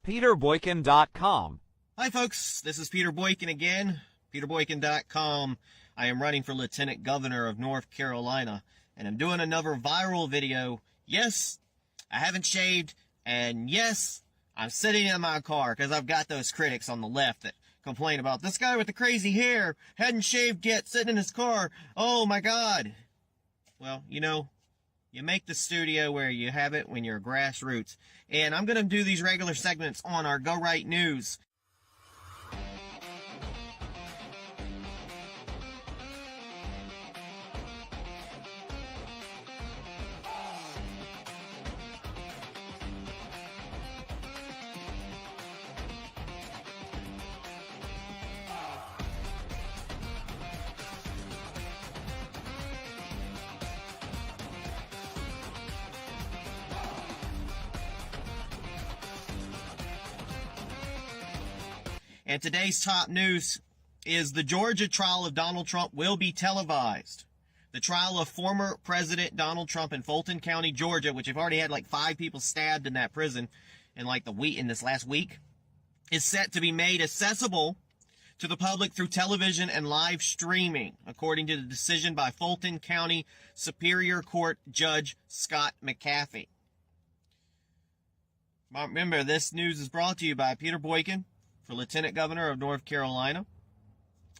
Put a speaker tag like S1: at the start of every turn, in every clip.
S1: peterboykin.com.
S2: Hi folks, this is Peter Boykin again, peterboykin.com. I am running for Lieutenant Governor of North Carolina, and I'm doing another viral video. Yes, I haven't shaved, and yes, I'm sitting in my car, because I've got those critics on the left that complain about this guy with the crazy hair, hadn't shaved yet, sitting in his car, oh my god. Well, you know, you make the studio where you have it when you're grassroots. And I'm going to do these regular segments on our Go Right News. And today's top news is the Georgia trial of Donald Trump will be televised. The trial of former President Donald Trump in Fulton County, Georgia, which have already had like 5 people stabbed in that prison in this last week, is set to be made accessible to the public through television and live streaming, according to the decision by Fulton County Superior Court Judge Scott McAfee. Remember, this news is brought to you by Peter Boykin for Lieutenant Governor of North Carolina.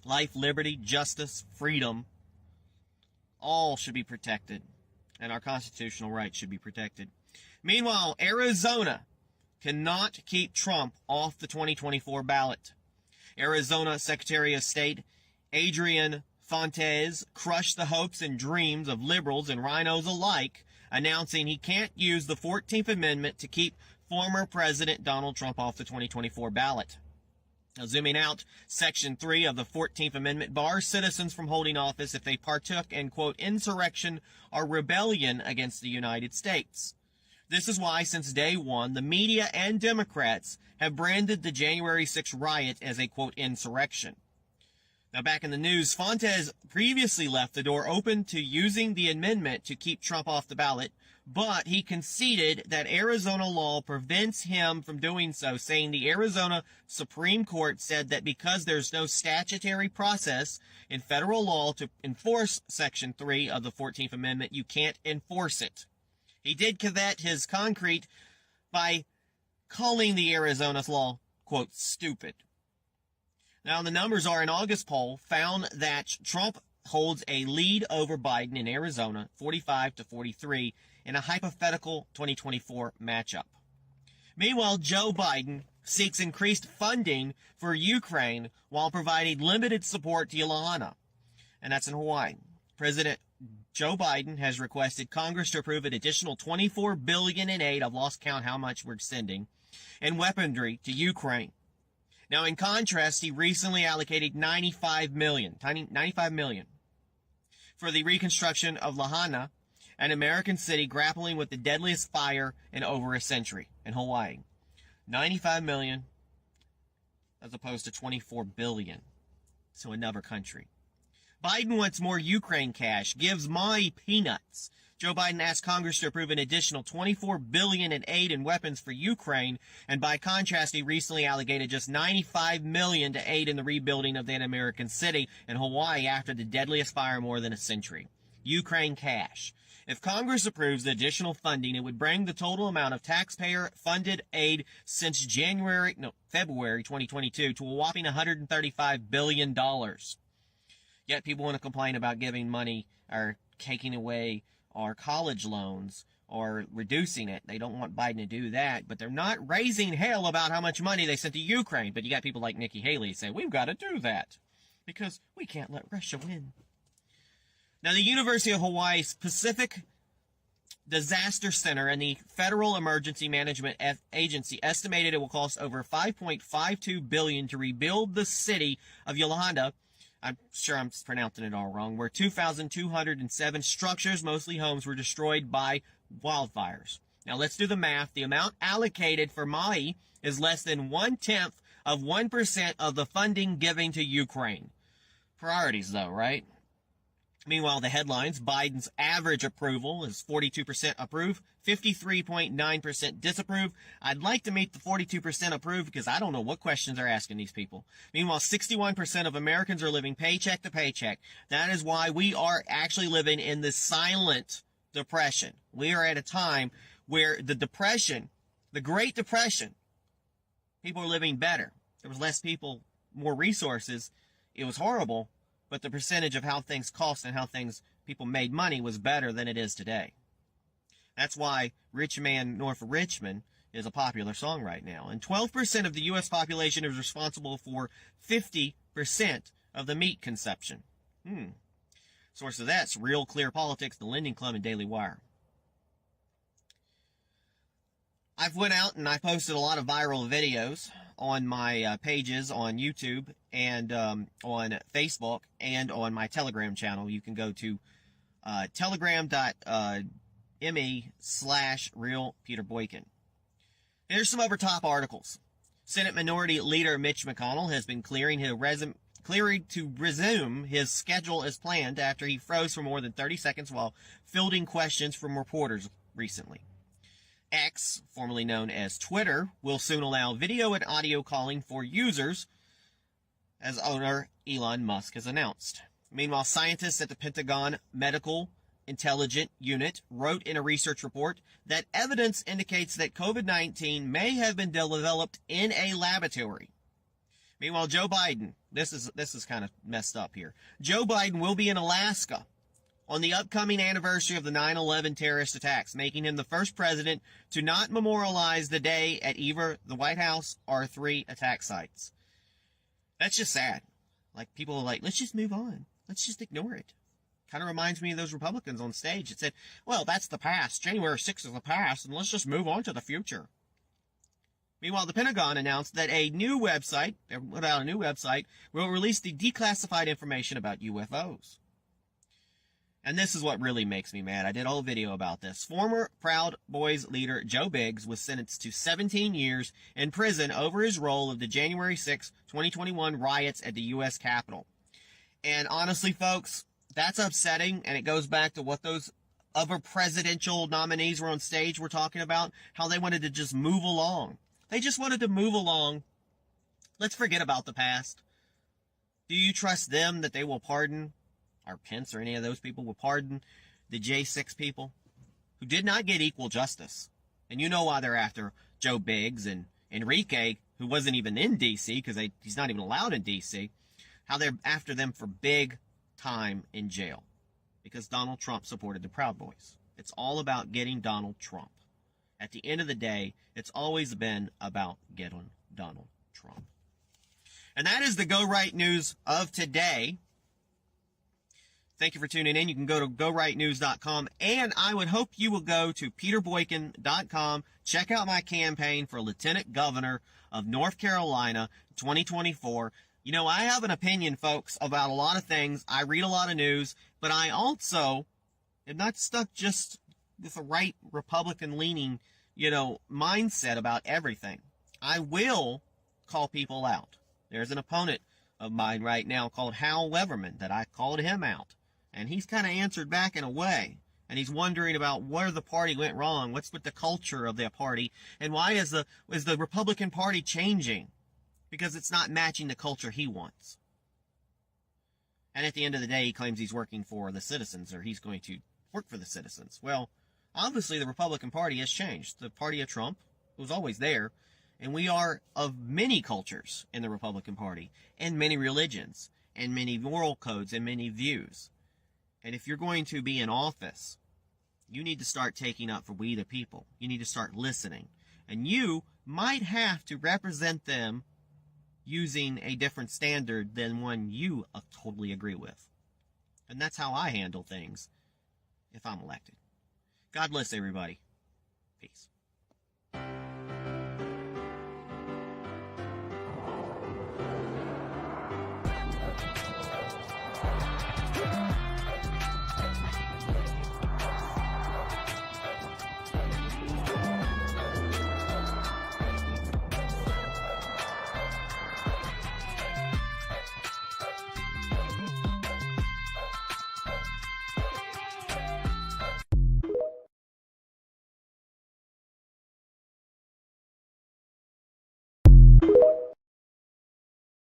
S2: Life, liberty, justice, freedom, all should be protected, and our constitutional rights should be protected. Meanwhile, Arizona cannot keep Trump off the 2024 ballot. Arizona Secretary of State Adrian Fontes crushed the hopes and dreams of liberals and rhinos alike, announcing he can't use the 14th Amendment to keep former President Donald Trump off the 2024 ballot. Now, zooming out, Section 3 of the 14th Amendment bars citizens from holding office if they partook in, quote, insurrection or rebellion against the United States. This is why, since day one, the media and Democrats have branded the January 6th riot as a, quote, insurrection. Now, back in the news, Fontes previously left the door open to using the amendment to keep Trump off the ballot, but he conceded that Arizona law prevents him from doing so, saying the Arizona Supreme Court said that because there's no statutory process in federal law to enforce Section 3 of the 14th Amendment, you can't enforce it. He did covet his concrete by calling the Arizona's law, quote, stupid. Now, the numbers are an August poll found that Trump holds a lead over Biden in Arizona, 45-43, in a hypothetical 2024 matchup. Meanwhile, Joe Biden seeks increased funding for Ukraine while providing limited support to Lahaina, and that's in Hawaii. President Joe Biden has requested Congress to approve an additional $24 billion in aid, I've lost count how much we're sending, and weaponry to Ukraine. Now, in contrast, he recently allocated $95 million for the reconstruction of Lahaina, an American city grappling with the deadliest fire in over a century in Hawaii. $95 million as opposed to $24 billion to another country. Biden wants more Ukraine cash, gives my peanuts. Joe Biden asked Congress to approve an additional $24 billion in aid and weapons for Ukraine, and by contrast, he recently allocated just $95 million to aid in the rebuilding of that American city in Hawaii after the deadliest fire in more than a century. Ukraine cash. If Congress approves the additional funding, it would bring the total amount of taxpayer-funded aid since February 2022 to a whopping $135 billion. Yet people want to complain about giving money or taking away our college loans or reducing it. They don't want Biden to do that, but they're not raising hell about how much money they sent to Ukraine. But you got people like Nikki Haley say, we've got to do that because we can't let Russia win. Now, the University of Hawaii's Pacific Disaster Center and the Federal Emergency Management Agency estimated it will cost over $5.52 billion to rebuild the city of Lahaina. I'm sure I'm pronouncing it all wrong, where 2,207 structures, mostly homes, were destroyed by wildfires. Now, let's do the math. The amount allocated for Maui is less than 1/10 of 1% of the funding given to Ukraine. Priorities, though, right? Meanwhile, the headlines, Biden's average approval is 42% approve, 53.9% disapprove. I'd like to meet the 42% approve because I don't know what questions they're asking these people. Meanwhile, 61% of Americans are living paycheck to paycheck. That is why we are actually living in the silent depression. We are at a time where the depression, the Great Depression, people are living better. There was less people, more resources. It was horrible. But the percentage of how things cost and how people made money was better than it is today. That's why Rich Man North of Richmond is a popular song right now. And 12% of the U.S. population is responsible for 50% of the meat consumption. Source of that's Real Clear Politics, The Lending Club, and Daily Wire. I've went out and I posted a lot of viral videos on my pages on YouTube and on Facebook and on my Telegram channel. You can go to telegram.me/RealPeterBoykin. Here's some other top articles. Senate Minority Leader Mitch McConnell has been clearing to resume his schedule as planned after he froze for more than 30 seconds while fielding questions from reporters recently. X, formerly known as Twitter, will soon allow video and audio calling for users, as owner Elon Musk has announced. Meanwhile, scientists at the Pentagon Medical Intelligence Unit wrote in a research report that evidence indicates that COVID-19 may have been developed in a laboratory. Meanwhile, Joe Biden, this is kind of messed up here. Joe Biden will be in Alaska on the upcoming anniversary of the 9/11 terrorist attacks, making him the first president to not memorialize the day at either the White House or 3 attack sites. That's just sad. Like, people are like, let's just move on. Let's just ignore it. Kind of reminds me of those Republicans on stage that said, well, that's the past. January 6th is the past, and let's just move on to the future. Meanwhile, the Pentagon announced that a new website will release the declassified information about UFOs. And this is what really makes me mad. I did a whole video about this. Former Proud Boys leader Joe Biggs was sentenced to 17 years in prison over his role of the January 6, 2021 riots at the U.S. Capitol. And honestly, folks, that's upsetting, and it goes back to what those other presidential nominees were on stage were talking about, how they wanted to just move along. They just wanted to move along. Let's forget about the past. Do you trust them that they will pardon, or Pence or any of those people will pardon the J6 people who did not get equal justice? And you know why they're after Joe Biggs and Enrique, who wasn't even in D.C. because he's not even allowed in D.C., how they're after them for big time in jail because Donald Trump supported the Proud Boys. It's all about getting Donald Trump. At the end of the day, it's always been about getting Donald Trump. And that is the Go Right News of today. Thank you for tuning in. You can go to gorightnews.com, and I would hope you will go to peterboykin.com. Check out my campaign for Lieutenant Governor of North Carolina 2024. You know, I have an opinion, folks, about a lot of things. I read a lot of news, but I also am not stuck just with a right Republican-leaning, mindset about everything. I will call people out. There's an opponent of mine right now called Hal Leverman that I called him out. And he's kind of answered back in a way. And he's wondering about where the party went wrong. What's with the culture of their party? And why is the Republican Party changing? Because it's not matching the culture he wants. And at the end of the day, he claims he's working for the citizens, or he's going to work for the citizens. Well, obviously the Republican Party has changed. The party of Trump was always there. And we are of many cultures in the Republican Party, and many religions, and many moral codes, and many views. And if you're going to be in office, you need to start taking up for we the people. You need to start listening. And you might have to represent them using a different standard than one you totally agree with. And that's how I handle things if I'm elected. God bless everybody. Peace.